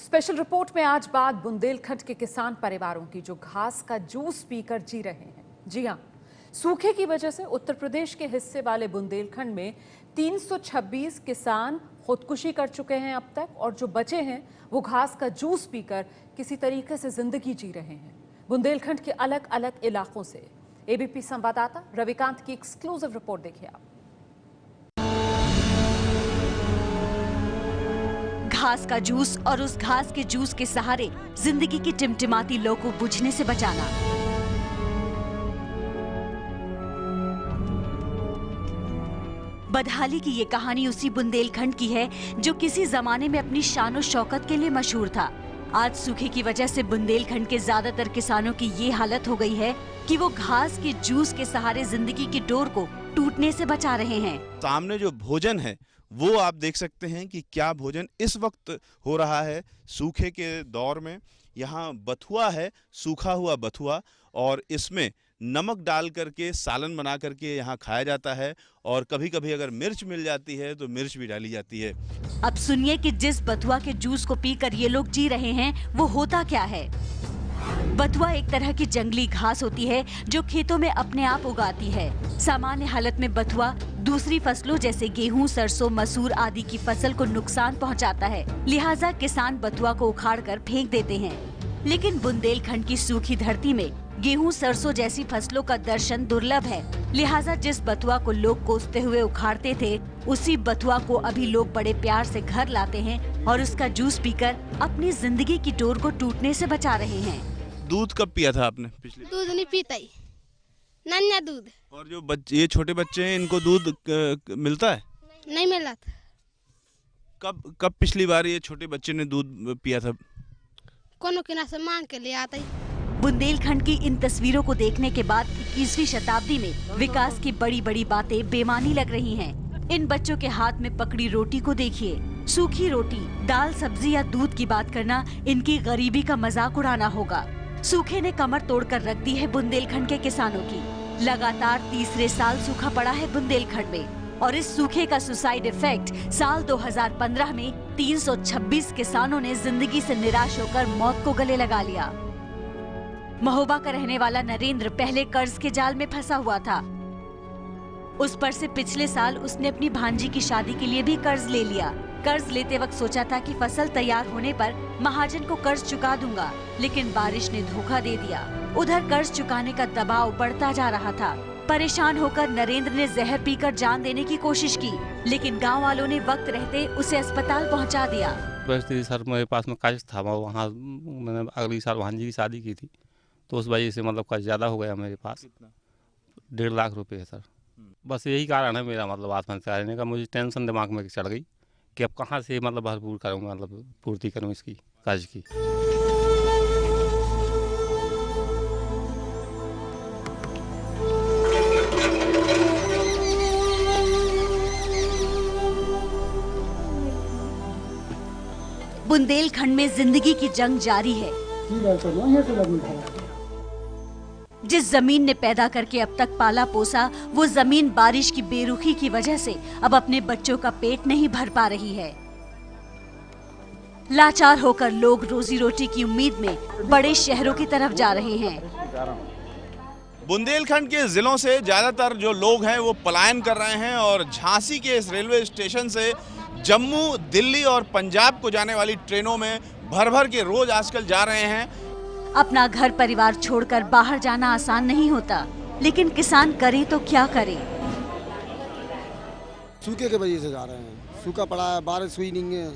Special report में आज बात बुंदेलखंड के किसान परिवारों की जो घास का जूस पीकर जी रहे हैं। जी हां, सूखे की वजह से उत्तर प्रदेश के हिस्से वाले बुंदेलखंड में 326 किसान खुदकुशी कर चुके हैं अब तक, और जो बचे हैं वो घास का जूस पीकर किसी तरीके से जिंदगी जी रहे हैं। बुंदेलखंड के अलग अलग इलाकों से एबीपी संवाददाता रविकांत की एक्सक्लूसिव रिपोर्ट देखिए आप। घास का जूस और उस घास के जूस के सहारे जिंदगी की टिमटिमाती लौ को बुझने से बचाना। बदहाली की ये कहानी उसी बुंदेलखंड की है जो किसी जमाने में अपनी शान और शौकत के लिए मशहूर था। आज सूखे की वजह से बुंदेलखंड के ज्यादातर किसानों की ये हालत हो गई है कि वो घास के जूस के सहारे जिंदगी की डोर को टूटने से बचा रहे हैं। सामने जो भोजन है वो आप देख सकते हैं कि क्या भोजन इस वक्त हो रहा है सूखे के दौर में। यहाँ बथुआ है, सूखा हुआ बथुआ, और इसमें नमक डाल करके सालन बना करके यहाँ खाया जाता है, और कभी कभी अगर मिर्च मिल जाती है तो मिर्च भी डाली जाती है। अब सुनिए कि जिस बथुआ के जूस को पीकर ये लोग जी रहे हैं वो होता क्या है। बथुआ एक तरह की जंगली घास होती है जो खेतों में अपने आप उगाती है। सामान्य हालत में बथुआ दूसरी फसलों जैसे गेहूं, सरसों, मसूर आदि की फसल को नुकसान पहुंचाता है, लिहाजा किसान बथुआ को उखाड़कर फेंक देते हैं। लेकिन बुंदेलखंड की सूखी धरती में गेहूं, सरसों जैसी फसलों का दर्शन दुर्लभ है, लिहाजा जिस बथुआ को लोग कोसते हुए उखाड़ते थे उसी बथुआ को अभी लोग बड़े प्यार से घर लाते हैं और उसका जूस पीकर अपनी जिंदगी की डोर को टूटने से बचा रहे हैं। दूध कब पिया था आपने? पिछले दूध नहीं पीता ही, नन्या दूध। और जो ये छोटे बच्चे हैं इनको दूध मिलता है? नहीं मिला था। कब पिछली बार ये छोटे बच्चे ने दूध पिया था? कोनो किना से मांग के ले आता ही। बुंदेलखंड की इन तस्वीरों को देखने के बाद 21वीं शताब्दी में विकास की बड़ी बड़ी बातें बेमानी लग रही हैं। इन बच्चों के हाथ में पकड़ी रोटी को देखिए। सूखी रोटी, दाल, सब्जी या दूध की बात करना इनकी गरीबी का मजाक उड़ाना होगा। सूखे ने कमर तोड़कर रख दी है बुंदेलखंड के किसानों की। लगातार तीसरे साल सूखा पड़ा है बुंदेलखंड में, और इस सूखे का सुसाइड इफेक्ट साल 2015 में 326 किसानों ने जिंदगी से निराश होकर मौत को गले लगा लिया। महोबा का रहने वाला नरेंद्र पहले कर्ज के जाल में फंसा हुआ था। उस पर से पिछले साल उसने अपनी भांजी की शादी के लिए भी कर्ज ले लिया। कर्ज लेते वक्त सोचा था कि फसल तैयार होने पर महाजन को कर्ज चुका दूंगा, लेकिन बारिश ने धोखा दे दिया। उधर कर्ज चुकाने का दबाव बढ़ता जा रहा था। परेशान होकर नरेंद्र ने जहर पीकर जान देने की कोशिश की, लेकिन गांव वालों ने वक्त रहते उसे अस्पताल पहुंचा दिया। परिस्थिति सर, मेरे पास में कर्ज था, वहाँ मैंने अगली साल भांजी की शादी की थी, तो उस वजह से मतलब कर्ज ज्यादा हो गया मेरे पास। 1.5 लाख रुपए है सर। बस यही कारण है मेरा मतलब आत्महत्या करने का। मुझे टेंशन दिमाग में चढ़ गई कि अब कहाँ से मतलब भरपूर करूँगा, मतलब पूर्ति करूँ इसकी कर्ज की। बुंदेलखंड में जिंदगी की जंग जारी है। जिस जमीन ने पैदा करके अब तक पाला पोसा, वो जमीन बारिश की बेरुखी की वजह से अब अपने बच्चों का पेट नहीं भर पा रही है। लाचार होकर लोग रोजी रोटी की उम्मीद में बड़े शहरों की तरफ जा रहे हैं। बुंदेलखंड के जिलों से ज्यादातर जो लोग हैं वो पलायन कर रहे हैं, और झांसी के इस रेलवे स्टेशन से जम्मू, दिल्ली और पंजाब को जाने वाली ट्रेनों में भर भर के रोज आजकल जा रहे हैं। अपना घर परिवार छोड़कर बाहर जाना आसान नहीं होता, लेकिन किसान करे तो क्या करे। सूखे के वजह से जा रहे हैं। सूखा पड़ा है, बारिश हुई नहीं है,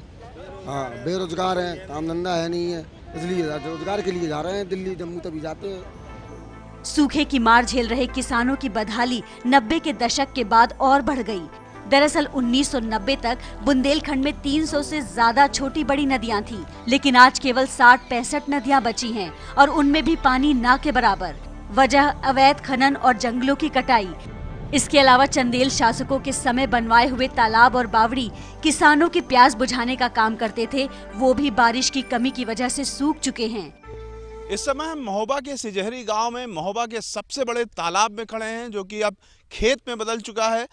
हाँ, बेरोजगार हैं, काम धंधा है नहीं है, इसलिए रोजगार के लिए जा रहे हैं। दिल्ली, जम्मू तभी जाते हैं। सूखे की मार झेल रहे किसानों की बदहाली 90 के दशक के बाद और बढ़ गई। दरअसल 1990 तक बुंदेलखंड में 300 से ज्यादा छोटी बड़ी नदियां थी, लेकिन आज केवल 60-65 नदियां बची हैं, और उनमें भी पानी ना के बराबर। वजह अवैध खनन और जंगलों की कटाई। इसके अलावा चंदेल शासकों के समय बनवाए हुए तालाब और बावड़ी किसानों की प्यास बुझाने का काम करते थे, वो भी बारिश की कमी की वजह से सूख चुके हैं। इस समय हम महोबा के सिजहरी गांव में महोबा के सबसे बड़े तालाब में खड़े हैं, जो कि अब खेत में बदल चुका है।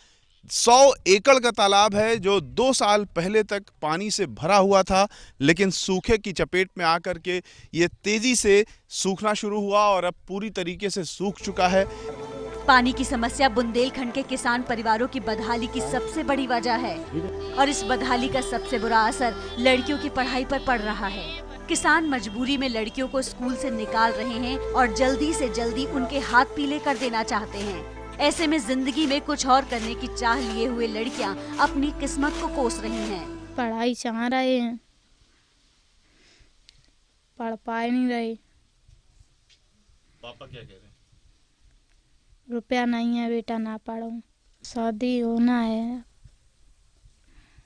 100 एकड़ का तालाब है जो 2 साल पहले तक पानी से भरा हुआ था, लेकिन सूखे की चपेट में आकर के ये तेजी से सूखना शुरू हुआ और अब पूरी तरीके से सूख चुका है। पानी की समस्या बुंदेलखंड के किसान परिवारों की बदहाली की सबसे बड़ी वजह है और इस बदहाली का सबसे बुरा असर लड़कियों की पढ़ाई पर पड़ रहा है। किसान मजबूरी में लड़कियों को स्कूल से निकाल रहे हैं और जल्दी से जल्दी उनके हाथ पीले कर देना चाहते हैं। ऐसे में जिंदगी में कुछ और करने की चाह लिए हुए लड़कियां अपनी किस्मत को कोस रही हैं। पढ़ाई चाह रहे हैं, पढ़ पाए नहीं रहे। पापा क्या कह रहे हैं? रुपया नहीं है बेटा, ना पढ़ो। शादी होना है।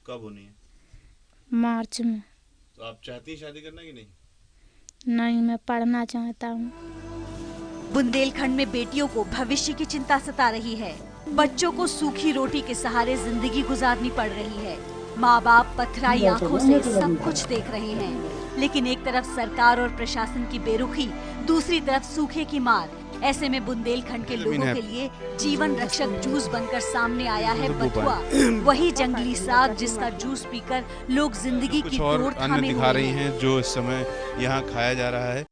कब होनी है? मार्च में। तो आप चाहती हैं शादी करना कि नहीं? नहीं, मैं पढ़ना चाहता हूँ। बुंदेलखंड में बेटियों को भविष्य की चिंता सता रही है। बच्चों को सूखी रोटी के सहारे जिंदगी गुजारनी पड़ रही है। माँ बाप पथराई आंखों से सब कुछ देख रहे हैं, लेकिन एक तरफ सरकार और प्रशासन की बेरुखी, दूसरी तरफ सूखे की मार। ऐसे में बुंदेलखंड के लोगों के लिए जीवन रक्षक जूस बनकर सामने आया है बथुआ, वही जंगली साग जिसका जूस पीकर लोग जिंदगी की कुछ और दौड़ अन्य थामे दिखा हुए रही हैं। हैं जो इस समय यहाँ खाया जा रहा है।